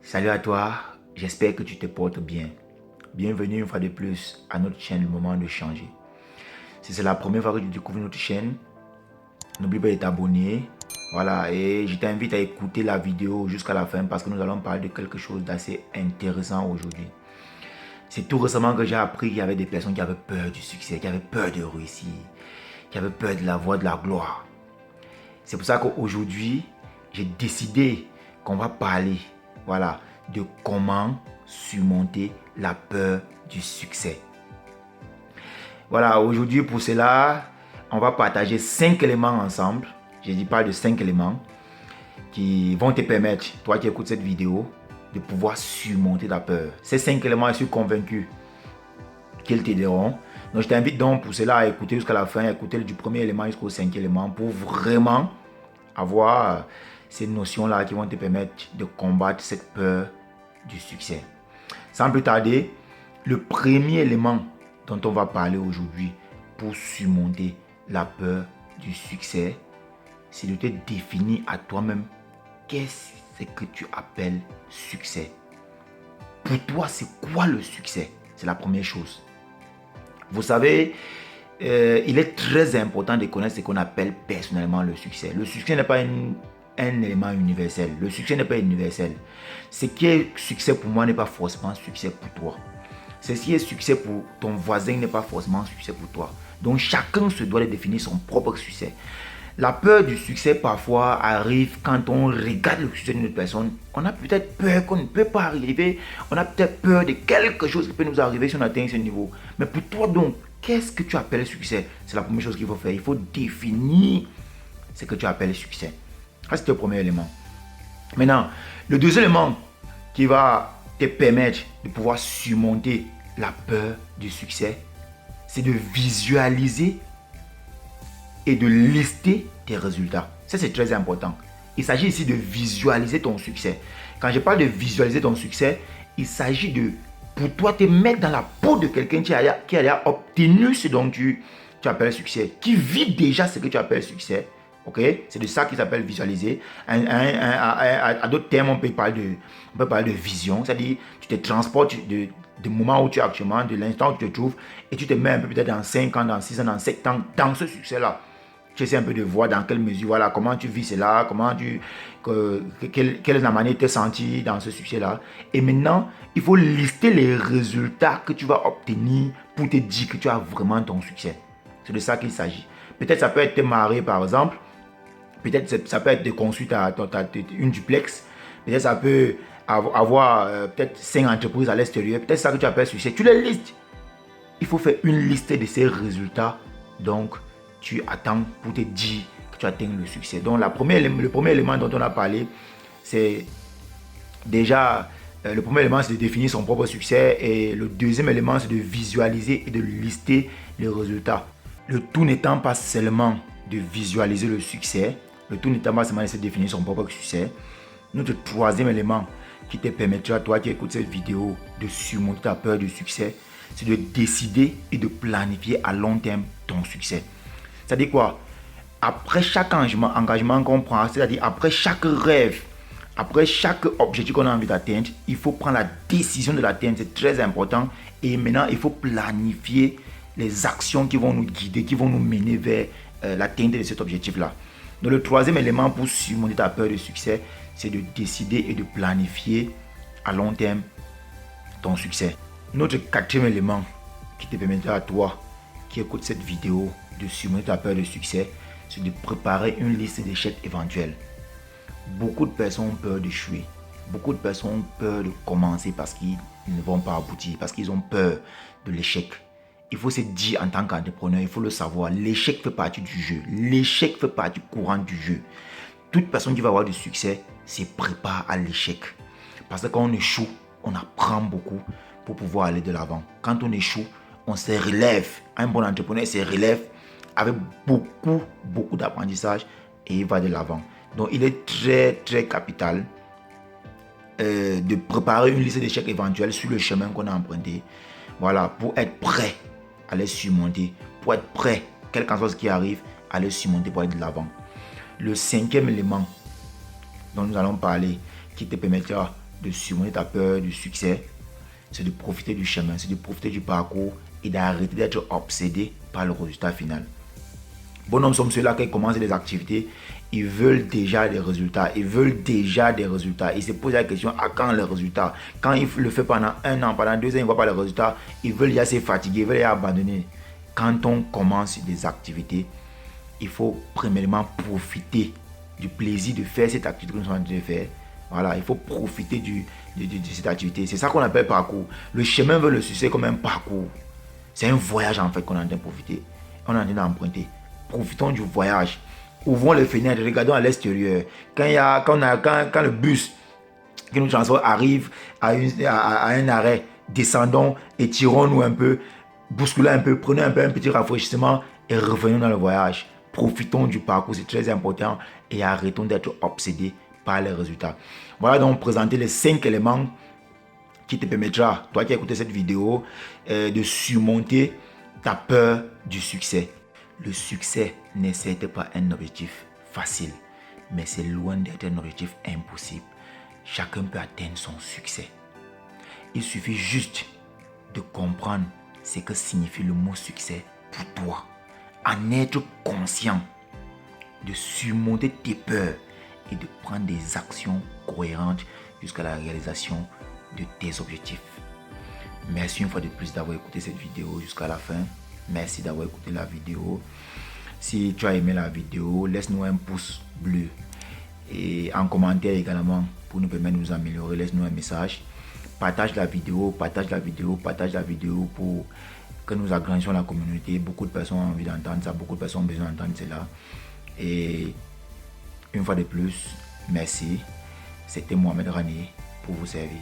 Salut à toi, j'espère que tu te portes bien. Bienvenue une fois de plus à notre chaîne Le Moment de Changer. Si c'est la première fois que tu découvres notre chaîne, n'oublie pas de t'abonner. Voilà, et je t'invite à écouter la vidéo jusqu'à la fin parce que nous allons parler de quelque chose d'assez intéressant aujourd'hui. C'est tout récemment que j'ai appris qu'il y avait des personnes qui avaient peur du succès, qui avaient peur de réussir, qui avaient peur de la voie de la gloire. C'est pour ça qu'aujourd'hui, j'ai décidé qu'on va parler, voilà, de comment surmonter la peur du succès. Voilà, aujourd'hui pour cela, on va partager 5 éléments ensemble. Je dis pas de 5 éléments qui vont te permettre, toi qui écoutes cette vidéo, de pouvoir surmonter la peur. Ces 5 éléments, je suis convaincu qu'ils t'aideront. Donc je t'invite donc pour cela à écouter jusqu'à la fin, à écouter du premier élément jusqu'au 5e élément pour vraiment avoir ces notions-là qui vont te permettre de combattre cette peur du succès. Sans plus tarder, le premier élément dont on va parler aujourd'hui pour surmonter la peur du succès, c'est de te définir à toi-même qu'est-ce que tu appelles succès. Pour toi, c'est quoi le succès? C'est la première chose. Vous savez, il est très important de connaître ce qu'on appelle personnellement le succès. Le succès n'est pas un élément universel. Le succès n'est pas universel. Ce qui est succès pour moi n'est pas forcément succès pour toi. Ce qui est succès pour ton voisin n'est pas forcément succès pour toi. Donc chacun se doit de définir son propre succès. La peur du succès parfois arrive quand on regarde le succès d'une autre personne. On a peut-être peur qu'on ne peut pas arriver. On a peut-être peur de quelque chose qui peut nous arriver si on atteint ce niveau. Mais pour toi donc, qu'est-ce que tu appelles succès? C'est la première chose qu'il faut faire. Il faut définir ce que tu appelles succès. Ça, c'est le premier élément. Maintenant, le deuxième élément qui va te permettre de pouvoir surmonter la peur du succès, c'est de visualiser et de lister tes résultats. Ça, c'est très important. Il s'agit ici de visualiser ton succès. Quand je parle de visualiser ton succès, il s'agit de, pour toi, te mettre dans la peau de quelqu'un qui a obtenu ce dont tu appelles succès, qui vit déjà ce que tu appelles succès. Ok, c'est de ça qui s'appelle visualiser. À d'autres termes, on peut parler de vision. C'est-à-dire, tu te transportes du moment où tu es actuellement, de l'instant où tu te trouves, et tu te mets un peu peut-être dans 5 ans, dans 6 ans, dans 7 ans, dans ce succès-là. Tu essaies un peu de voir dans quelle mesure, voilà, comment tu vis cela, quelle est la manière de te sentir dans ce succès-là. Et maintenant, il faut lister les résultats que tu vas obtenir pour te dire que tu as vraiment ton succès. C'est de ça qu'il s'agit. Peut-être ça peut être te marier, par exemple. Peut-être ça peut être de construire une duplex. Peut-être ça peut avoir peut-être 5 entreprises à l'extérieur. Peut-être ça que tu appelles succès. Tu les listes. Il faut faire une liste de ces résultats. Donc, tu attends pour te dire que tu atteins le succès. Donc, le premier élément dont on a parlé, c'est déjà, le premier élément, c'est de définir son propre succès. Et le deuxième élément, c'est de visualiser et de lister les résultats. Le tout n'étant pas seulement de visualiser le succès, le tout n'étant pas seulement de définir son propre succès. Notre troisième élément qui te permettra, toi qui écoutes cette vidéo, de surmonter ta peur du succès, c'est de décider et de planifier à long terme ton succès. C'est-à-dire quoi? Après chaque engagement qu'on prend, c'est-à-dire après chaque rêve, après chaque objectif qu'on a envie d'atteindre, il faut prendre la décision de l'atteindre. C'est très important. Et maintenant, il faut planifier les actions qui vont nous guider, qui vont nous mener vers l'atteinte de cet objectif-là. Donc le troisième élément pour surmonter ta peur de succès, c'est de décider et de planifier à long terme ton succès. Notre quatrième élément qui te permettra à toi qui écoute cette vidéo de surmonter ta peur de succès, c'est de préparer une liste d'échecs éventuels. Beaucoup de personnes ont peur d'échouer. Beaucoup de personnes ont peur de commencer parce qu'ils ne vont pas aboutir, parce qu'ils ont peur de l'échec. Il faut se dire en tant qu'entrepreneur, il faut le savoir, l'échec fait partie du jeu. L'échec fait partie courante du jeu. Toute personne qui va avoir du succès se prépare à l'échec. Parce que quand on échoue, on apprend beaucoup pour pouvoir aller de l'avant. Quand on échoue, on se relève. Un bon entrepreneur se relève avec beaucoup d'apprentissage et il va de l'avant. Donc il est très capital de préparer une liste d'échecs éventuels sur le chemin qu'on a emprunté. Voilà, pour être prêt à les surmonter, pour être prêt, quel qu'en soit ce qui arrive, à les surmonter pour aller de l'avant. Le cinquième élément dont nous allons parler, qui te permettra de surmonter ta peur du succès, c'est de profiter du chemin, c'est de profiter du parcours et d'arrêter d'être obsédé par le résultat final. Bon nombre sont ceux-là qui commencent des activités, ils veulent déjà des résultats, ils se posent la question à quand les résultats. Quand ils le font pendant 1 an, pendant 2 ans, ils ne voient pas les résultats, ils veulent déjà se fatiguer, ils veulent déjà abandonner. Quand on commence des activités, il faut premièrement profiter du plaisir de faire cette activité que nous sommes en train de faire. Voilà, il faut profiter de cette activité. C'est ça qu'on appelle parcours. Le chemin vers le succès comme un parcours. C'est un voyage en fait qu'on est en train de profiter. On est en train d'emprunter. Profitons du voyage. Ouvrons les fenêtres, regardons à l'extérieur. Quand le bus qui nous transporte arrive à un arrêt, descendons, étirons-nous un peu, bousculons un peu, prenons un petit rafraîchissement et revenons dans le voyage. Profitons du parcours, c'est très important, et arrêtons d'être obsédés par les résultats. Voilà donc présenter les 5 éléments qui te permettra, toi qui as écouté cette vidéo, de surmonter ta peur du succès. Le succès n'est certes pas un objectif facile, mais c'est loin d'être un objectif impossible. Chacun peut atteindre son succès. Il suffit juste de comprendre ce que signifie le mot succès pour toi. En être conscient, de surmonter tes peurs et de prendre des actions cohérentes jusqu'à la réalisation de tes objectifs. Merci une fois de plus d'avoir écouté cette vidéo jusqu'à la fin. Merci d'avoir écouté la vidéo. Si tu as aimé la vidéo, laisse-nous un pouce bleu. Et en commentaire également, pour nous permettre de nous améliorer, laisse-nous un message. Partage la vidéo pour que nous agrandissions la communauté. Beaucoup de personnes ont envie d'entendre ça, beaucoup de personnes ont besoin d'entendre cela. Et une fois de plus, merci. C'était Mohamed Rani pour vous servir.